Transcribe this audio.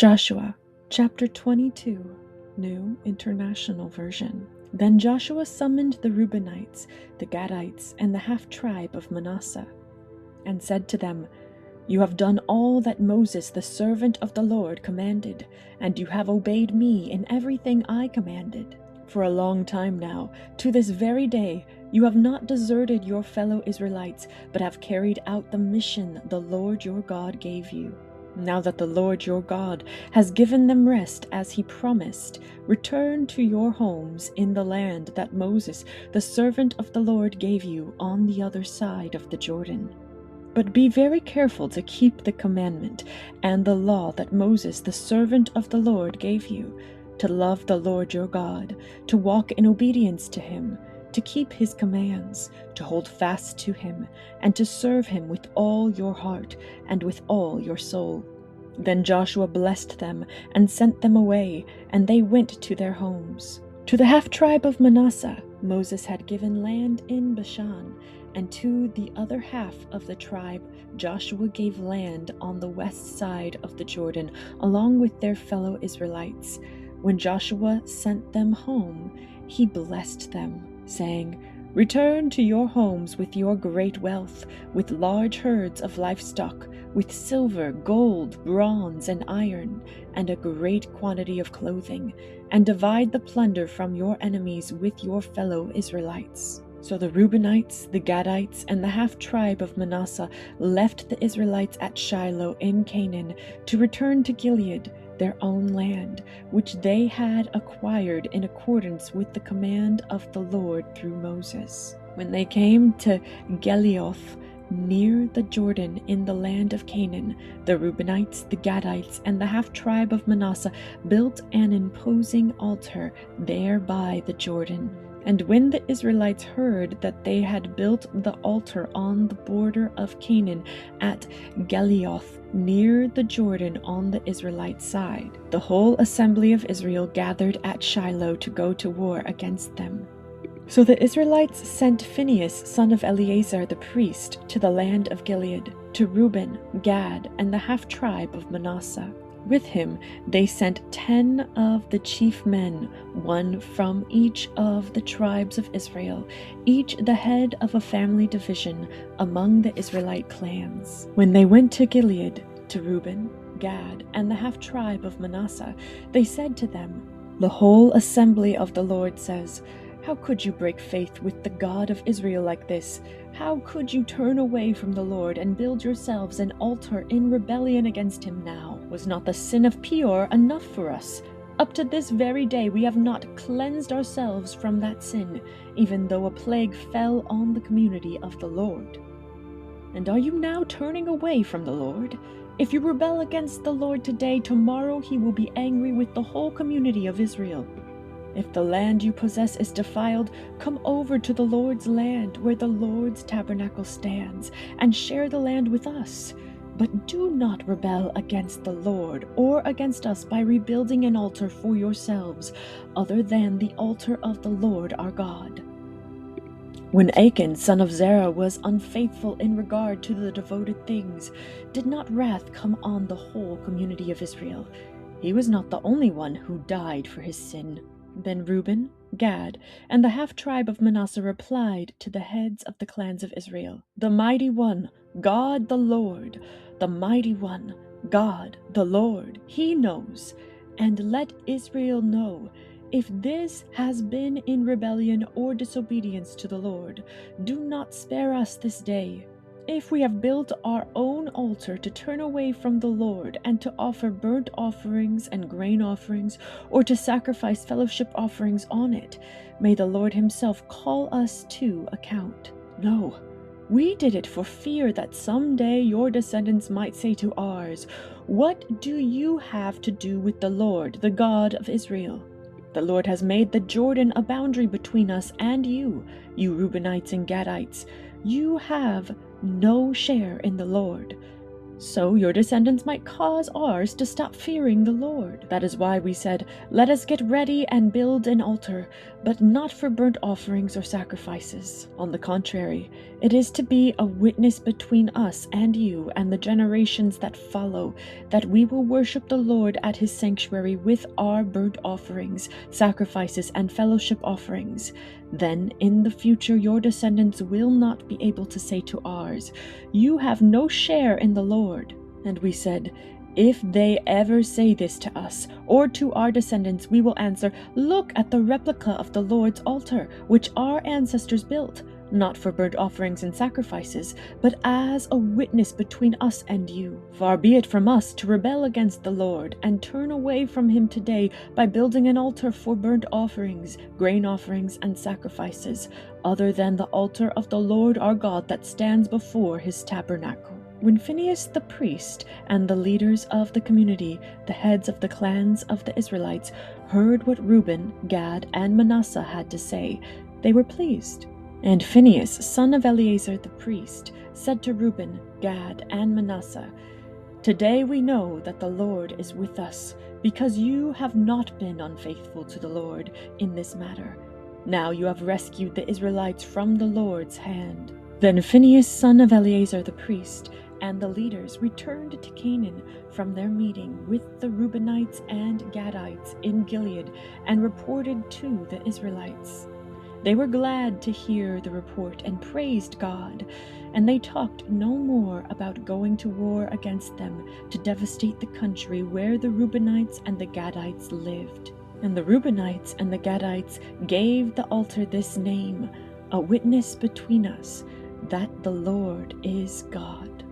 Joshua chapter 22, New International Version. Then Joshua summoned the Reubenites, the Gadites, and the half-tribe of Manasseh, and said to them, "You have done all that Moses the servant of the Lord commanded, and you have obeyed me in everything I commanded. For a long time now, to this very day, you have not deserted your fellow Israelites, but have carried out the mission the Lord your God gave you. Now that the Lord your God has given them rest as he promised, return to your homes in the land that Moses, the servant of the Lord, gave you on the other side of the Jordan. But be very careful to keep the commandment and the law that Moses, the servant of the Lord, gave you, to love the Lord your God, to walk in obedience to him, to keep his commands, to hold fast to him, and to serve him with all your heart and with all your soul." Then Joshua blessed them and sent them away, and they went to their homes. To the half-tribe of Manasseh, Moses had given land in Bashan, and to the other half of the tribe, Joshua gave land on the west side of the Jordan, along with their fellow Israelites. When Joshua sent them home, he blessed them, saying, "Return to your homes with your great wealth, with large herds of livestock, with silver, gold, bronze, and iron, and a great quantity of clothing, and divide the plunder from your enemies with your fellow Israelites." So the Reubenites, the Gadites, and the half-tribe of Manasseh left the Israelites at Shiloh in Canaan to return to Gilead, their own land, which they had acquired in accordance with the command of the Lord through Moses. When they came to Geliloth, near the Jordan in the land of Canaan, the Reubenites, the Gadites, and the half-tribe of Manasseh built an imposing altar there by the Jordan. And when the Israelites heard that they had built the altar on the border of Canaan at Geliloth, near the Jordan on the Israelite side, the whole assembly of Israel gathered at Shiloh to go to war against them. So the Israelites sent Phinehas, son of Eleazar the priest, to the land of Gilead, to Reuben, Gad, and the half-tribe of Manasseh. With him they sent 10 of the chief men, one from each of the tribes of Israel, each the head of a family division among the Israelite clans. When they went to Gilead, to Reuben, Gad, and the half-tribe of Manasseh, they said to them, "The whole assembly of the Lord says, 'How could you break faith with the God of Israel like this? How could you turn away from the Lord and build yourselves an altar in rebellion against him now? Was not the sin of Peor enough for us? Up to this very day we have not cleansed ourselves from that sin, even though a plague fell on the community of the Lord. And are you now turning away from the Lord? If you rebel against the Lord today, tomorrow he will be angry with the whole community of Israel. If the land you possess is defiled, come over to the Lord's land where the Lord's tabernacle stands, and share the land with us. But do not rebel against the Lord or against us by rebuilding an altar for yourselves, other than the altar of the Lord our God." When Achan, son of Zerah, was unfaithful in regard to the devoted things, did not wrath come on the whole community of Israel? He was not the only one who died for his sin. Then Reuben, Gad, and the half-tribe of Manasseh replied to the heads of the clans of Israel, "The mighty one, God the Lord, the mighty one, God the Lord, he knows. And let Israel know, if this has been in rebellion or disobedience to the Lord, do not spare us this day. If we have built our own altar to turn away from the Lord and to offer burnt offerings and grain offerings, or to sacrifice fellowship offerings on it, may the Lord himself call us to account. No, we did it for fear that someday your descendants might say to ours, 'What do you have to do with the Lord, the God of Israel?' The Lord has made the Jordan a boundary between us and you, you Reubenites and Gadites. You have no share in the Lord." so your descendants might cause ours to stop fearing the Lord. That is why we said, 'Let us get ready and build an altar, but not for burnt offerings or sacrifices. On the contrary, it is to be a witness between us and you and the generations that follow, that we will worship the Lord at his sanctuary with our burnt offerings, sacrifices, and fellowship offerings. Then in the future your descendants will not be able to say to ours, 'You have no share in the Lord.'" And we said, "If they ever say this to us or to our descendants, we will answer, 'Look at the replica of the Lord's altar, which our ancestors built, not for burnt offerings and sacrifices, but as a witness between us and you. Far be it from us to rebel against the Lord and turn away from him today by building an altar for burnt offerings, grain offerings, and sacrifices, other than the altar of the Lord our God that stands before his tabernacle." When Phinehas the priest and the leaders of the community, the heads of the clans of the Israelites, heard what Reuben, Gad, and Manasseh had to say, they were pleased. And Phinehas, son of Eleazar the priest, said to Reuben, Gad, and Manasseh, "Today we know that the Lord is with us, because you have not been unfaithful to the Lord in this matter. Now you have rescued the Israelites from the Lord's hand." Then Phinehas, son of Eleazar the priest, and the leaders returned to Canaan from their meeting with the Reubenites and Gadites in Gilead and reported to the Israelites. They were glad to hear the report and praised God, and they talked no more about going to war against them to devastate the country where the Reubenites and the Gadites lived. And the Reubenites and the Gadites gave the altar this name, "A witness between us, that the Lord is God."